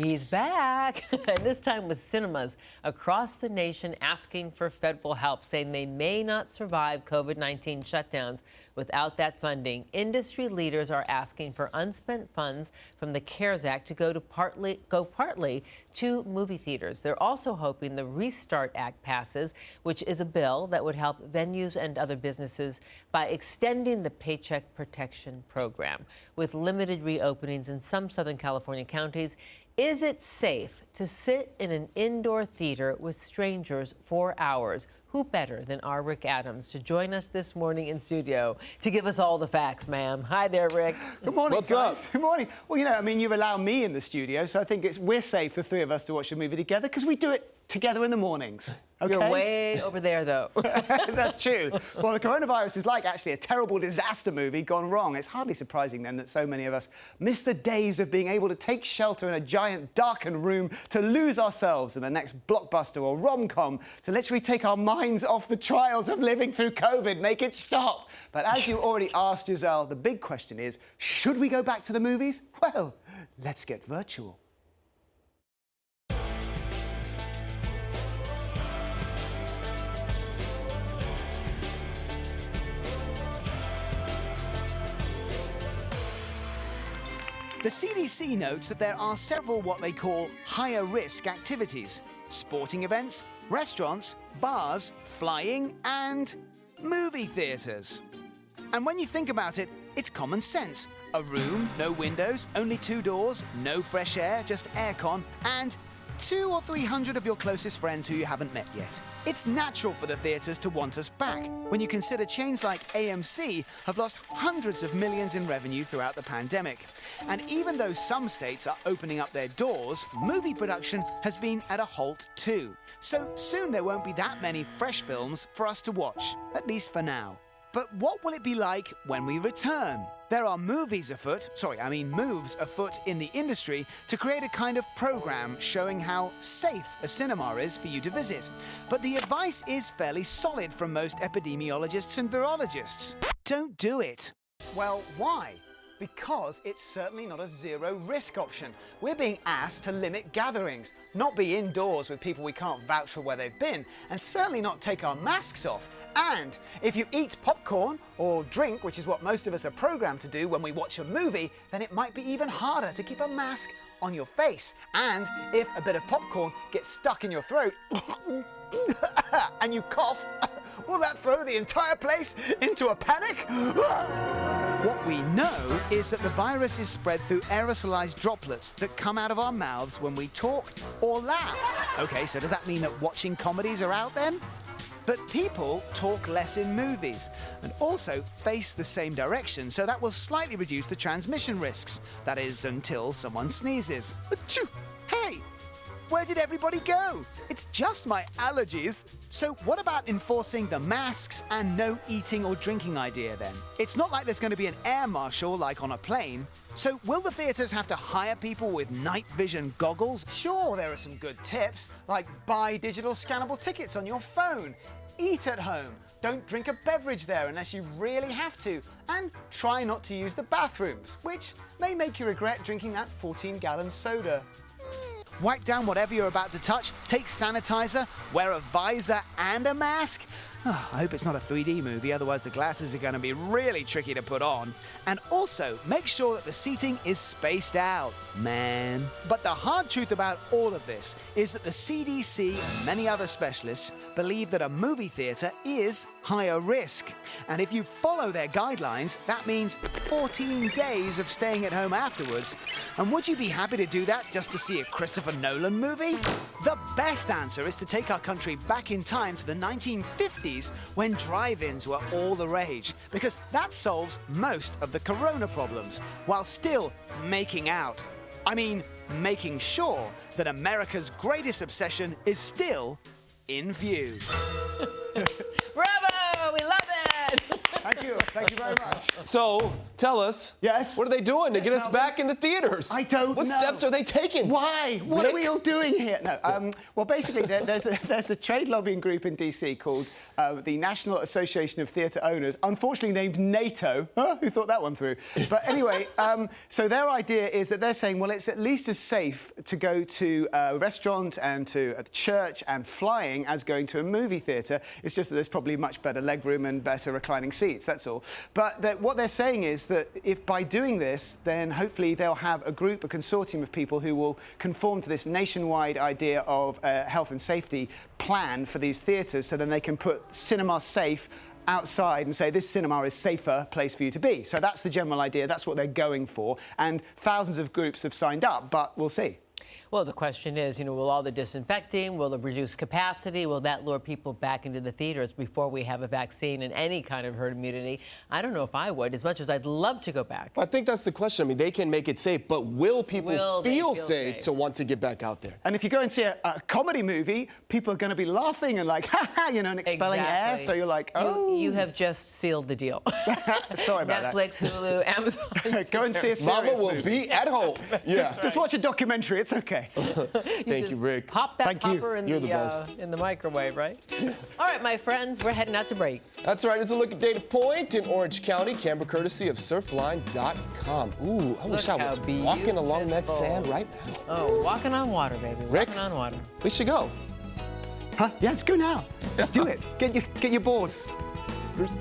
He's back, and this time with cinemas across the nation asking for federal help, saying they may not survive COVID-19 shutdowns without that funding. Industry leaders are asking for unspent funds from the CARES Act to go partly to movie theaters. They're also hoping the Restart Act passes, which is a bill that would help venues and other businesses by extending the Paycheck Protection Program. With limited reopenings in some Southern California counties, is it safe to sit in an indoor theater with strangers for hours? Who better than our Rick Adams to join us this morning in studio to give us all the facts, ma'am. Hi there, Rick. Good morning, What's guys. up? Good morning. Well, you allow me in the studio, so I think we're safe, the three of us, to watch a movie together because we do it together in the mornings. Okay? You're way over there, though. That's true. Well, the coronavirus is like actually a terrible disaster movie gone wrong. It's hardly surprising then that so many of us miss the days of being able to take shelter in a giant darkened room, to lose ourselves in the next blockbuster or rom-com, to literally take our minds off the trials of living through COVID, make it stop. But as you already asked, Giselle, the big question is, should we go back to the movies? Well, let's get virtual. The CDC notes that there are several what they call higher risk activities: sporting events, restaurants, bars, flying, and movie theaters. And when you think about it, it's common sense. A room, no windows, only 2 doors, no fresh air, just aircon, and 200 or 300 of your closest friends who you haven't met yet. It's natural for the theaters to want us back when you consider chains like AMC have lost hundreds of millions in revenue throughout the pandemic. And even though some states are opening up their doors, movie production has been at a halt too. So soon there won't be that many fresh films for us to watch, at least for now. But what will it be like when we return? There are moves afoot in the industry to create a kind of program showing how safe a cinema is for you to visit. But the advice is fairly solid from most epidemiologists and virologists. Don't do it. Well, why? Because it's certainly not a zero-risk option. We're being asked to limit gatherings, not be indoors with people we can't vouch for where they've been, and certainly not take our masks off. And if you eat popcorn or drink, which is what most of us are programmed to do when we watch a movie, then it might be even harder to keep a mask on your face. And if a bit of popcorn gets stuck in your throat and you cough, will that throw the entire place into a panic? What we know is that the virus is spread through aerosolized droplets that come out of our mouths when we talk or laugh. Okay, so does that mean that watching comedies are out then? But people talk less in movies and also face the same direction, so that will slightly reduce the transmission risks. That is, until someone sneezes. Achoo! Hey! Where did everybody go? It's just my allergies. So what about enforcing the masks and no eating or drinking idea then? It's not like there's going to be an air marshal like on a plane. So will the theaters have to hire people with night vision goggles? Sure, there are some good tips, like buy digital scannable tickets on your phone, eat at home, don't drink a beverage there unless you really have to, and try not to use the bathrooms, which may make you regret drinking that 14-gallon soda. Wipe down whatever you're about to touch, take sanitizer, wear a visor and a mask. Oh, I hope it's not a 3D movie, otherwise the glasses are going to be really tricky to put on. And also, make sure that the seating is spaced out, man. But the hard truth about all of this is that the CDC and many other specialists believe that a movie theater is higher risk. And if you follow their guidelines, that means 14 days of staying at home afterwards. And would you be happy to do that just to see a Christopher Nolan movie? The best answer is to take our country back in time to the 1950s, when drive-ins were all the rage, because that solves most of the corona problems, while still making out. I mean, making sure that America's greatest obsession is still in view. Bravo! We love it! Thank you. Thank you very much. So, tell us. Yes? What are they doing to get us back into theaters? I don't What know. steps are they taking? Why? What Rick? are we all doing here? No. Well, basically, there's a trade lobbying group in DC called the National Association of Theatre Owners, unfortunately named NATO. Huh? Who thought that one through? But anyway, so their idea is that they're saying, well, it's at least as safe to go to a restaurant and to a church and flying as going to a movie theatre. It's just that there's probably much better legroom and better reclining seats, that's all. But what they're saying is that if by doing this, then hopefully they'll have a group, a consortium of people who will conform to this nationwide idea of a health and safety plan for these theatres, so then they can put cinema safe outside and say this cinema is safer place for you to be. So that's the general idea, that's what they're going for, and thousands of groups have signed up, but we'll see. Well, the question is, will all the disinfecting, will it reduce capacity, will that lure people back into the theaters before we have a vaccine and any kind of herd immunity? I don't know if I would, as much as I'd love to go back. I think that's the question. I mean, they can make it safe, but will people feel safe to want to get back out there? And if you go and see a comedy movie, people are going to be laughing and like, ha ha, and expelling air. So you're like, oh. You have just sealed the deal. Sorry about Netflix, Hulu, Amazon. Go and see a Mama serious will movie. be at home. Yeah. Just watch a documentary. It's okay. Thank you, Rick. Pop that Thank you. popper in You're the best. in the microwave, right? All right, my friends, we're heading out to break. That's right. It's a look at Data Point in Orange County, camera courtesy of surfline.com. Ooh, I wish I was walking along that sand right now. Oh, walking on water, baby. Rick? Walking on water. We should go. Huh? Yeah, let's go now. Let's do it. Get your board. There's